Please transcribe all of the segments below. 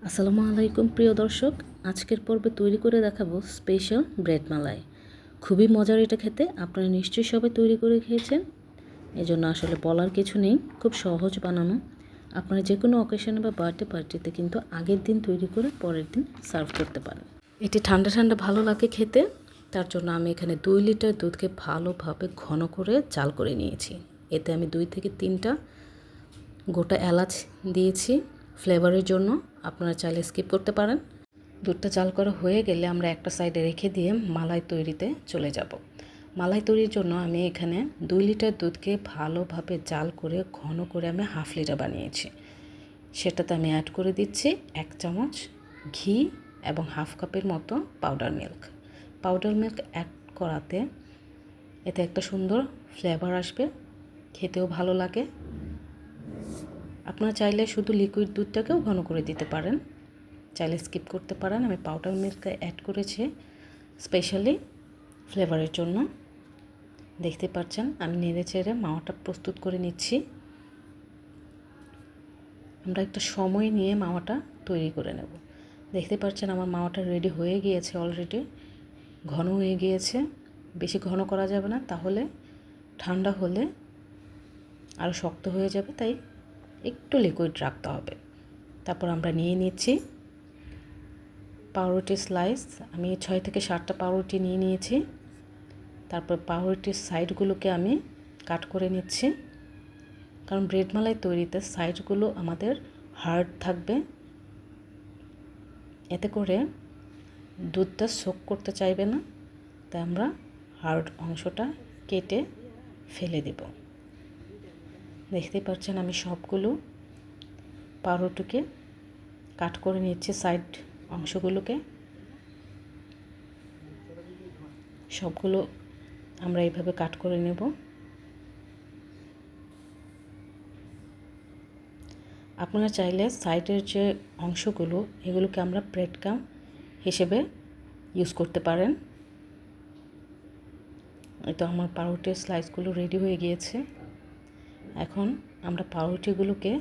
আসসালামু আলাইকুম প্রিয় দর্শক, আজকের পর্বে তৈরি করে দেখাবো স্পেশাল ব্রেড মালাই। খুবই মজার এটা খেতে, আপনারা নিশ্চয়ই সবাই তৈরি করে খেয়েছেন, এজন্য আসলে বলার কিছু নেই। খুব সহজ বানানো, আপনারা যে কোনো অকেশনে বা বার্থডে পার্টিতে কিন্তু আগের দিন তৈরি করে পরের দিন সার্ভ করতে পারেন। এটি ঠান্ডা ঠান্ডা ভালো লাগে খেতে, তার জন্য আমি এখানে 2 লিটার দুধকে ভালোভাবে ঘন করে জাল করে নিয়েছি। এতে আমি 2 থেকে 3টা গোটা এলাচ দিয়েছি ফ্লেভারের জন্য, আপনারা চাইলে স্কিপ করতে পারেন। দুধটা জাল করা হয়ে গেলে আমরা একটা সাইডে রেখে দিয়ে মালাই তৈরিতে চলে যাব। মালাই তৈরির জন্য আমি এখানে 2 লিটার দুধকে ভালোভাবে জাল করে ঘন করে আমি হাফ লিটার বানিয়েছি। সেটাতে আমি অ্যাড করে দিচ্ছি 1 চামচ ঘি এবং হাফ কাপের মতো powder milk. Powder milk add করাতে এতে একটা সুন্দর ফ্লেভার আসবে, খেতেও ভালো লাগে। আপনারা চাইলে শুধু লিকুইড দুধটাকেও ঘন করে দিতে পারেন, চাইলে স্কিপ করতে পারেন। আমি পাউডার মিল্ক অ্যাড করেছি স্পেশালি ফ্লেভারের জন্য। দেখতে পাচ্ছেন আমি নেড়ে চেড়ে মাওয়াটা প্রস্তুত করে নিচ্ছি। আমরা একটা সময় নিয়ে মাওয়াটা তৈরি করে নেব। দেখতে পাচ্ছেন আমার মাওয়াটা রেডি হয়ে গিয়েছে, অলরেডি ঘন হয়ে গিয়েছে। বেশি ঘন করা যাবে না, তাহলে ঠান্ডা হলে আরও শক্ত হয়ে যাবে, তাই একটু লিকুইড রাখতে হবে। তারপর আমরা নিয়ে নিচ্ছি পাউরুটি স্লাইস। আমি 6 থেকে 7টা পাউরুটি নিয়ে নিয়েছি। তারপর পাউরুটির সাইডগুলোকে আমি কাট করে নিচ্ছি, কারণ ব্রেড মালাই তৈরিতে সাইডগুলো আমাদের হার্ড থাকবে, এতে করে দুধটা সোক করতে চাইবে না, তাই আমরা হার্ড অংশটা কেটে ফেলে দেব। দেখতে পাচ্ছেন আমি সবগুলো পাউরুটিকে কাট করে নিচ্ছি, সাইড অংশগুলোকে সবগুলো আমরা এইভাবে কাট করে নেব। আপনারা চাইলে সাইডের যে অংশগুলো এগুলোকে আমরা ব্রেড ক্রাম্ব হিসেবে ইউজ করতে পারেন। এই তো আমার পাউরুটির স্লাইসগুলো রেডি হয়ে গিয়েছে। এখন আমরা পাউরুটিগুলোকে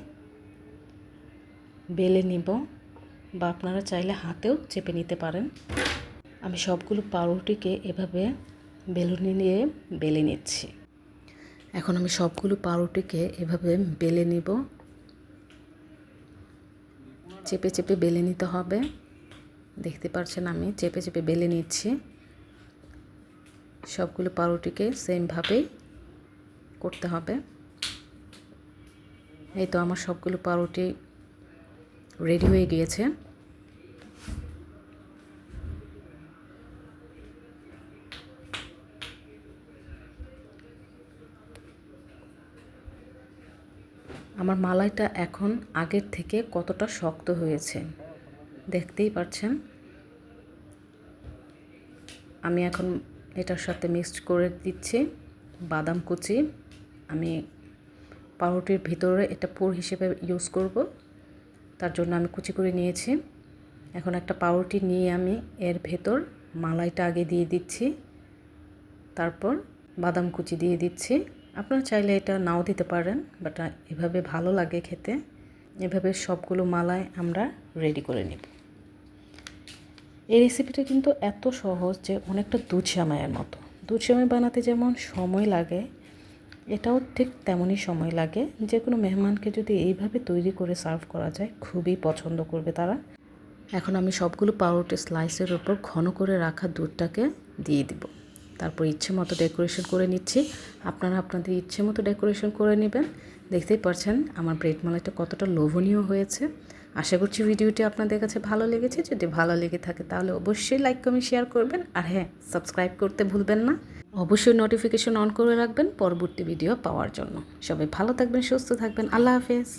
বেলে নিব, বা আপনারা চাইলে হাতেও চেপে নিতে পারেন। আমি সবগুলো পাউরুটিকে এভাবে বেলুনি নিয়ে বেলে নিচ্ছি। এখন আমি সবগুলো পাউরুটিকে এভাবে বেলে নিব, চেপে চেপে বেলে নিতে হবে। দেখতে পাচ্ছেন আমি চেপে চেপে বেলে নিচ্ছি। সবগুলো পাউরুটিকে সেমভাবেই করতে হবে। এই তো আমার সবগুলো পাউরুটি রেডি হয়ে গিয়েছে। আমার মালাইটা এখন আগের থেকে কতটা শক্ত হয়েছে দেখতেই পাচ্ছেন। আমি এখন এটার সাথে মিক্সড করে দিচ্ছি বাদাম কুচি। আমি পাউরুটির ভিতরে এটা পুর হিসেবে ইউজ করব, তার জন্য আমি কুচি করে নিয়েছি। এখন একটা পাউরুটি নিয়ে আমি এর ভেতর মালাইটা আগে দিয়ে দিচ্ছি, তারপর বাদাম কুচি দিয়ে দিচ্ছি। আপনারা চাইলে এটা নাও দিতে পারেন, বাট এভাবে ভালো লাগে খেতে। এভাবে সবগুলো মালাই আমরা রেডি করে নেব। এই রেসিপিটা কিন্তু এত সহজ যে অনেকটা দুধ সেমাইয়ের মতো। দুধ সেমাই বানাতে যেমন সময় লাগে, এটাও ঠিক তেমনই সময় লাগে। যে কোনো মেহমানকে যদি এইভাবে তৈরি করে সার্ভ করা যায়, খুবই পছন্দ করবে তারা। এখন আমি সবগুলো পাউরুটি স্লাইসের উপর ঘন করে রাখা দুধটাকে দিয়ে দিব। তারপর ইচ্ছে মতো ডেকোরেশন করে নিচ্ছি। আপনারা আপনাদের ইচ্ছে মতো ডেকোরেশন করে নেবেন। দেখতেই পাচ্ছেন আমার ব্রেড মালাইটা কতটা লোভনীয় হয়েছে। আশা করছি ভিডিওটি আপনাদের কাছে ভালো লেগেছে। যদি ভালো লেগে থাকে তাহলে অবশ্যই লাইক কমেন্ট শেয়ার করবেন, আর হ্যাঁ, সাবস্ক্রাইব করতে ভুলবেন না। অবশ্যই নোটিফিকেশন অন করে রাখবেন পরবর্তী ভিডিও পাওয়ার জন্য। সবাই ভালো থাকবেন, সুস্থ থাকবেন। আল্লাহ হাফেজ।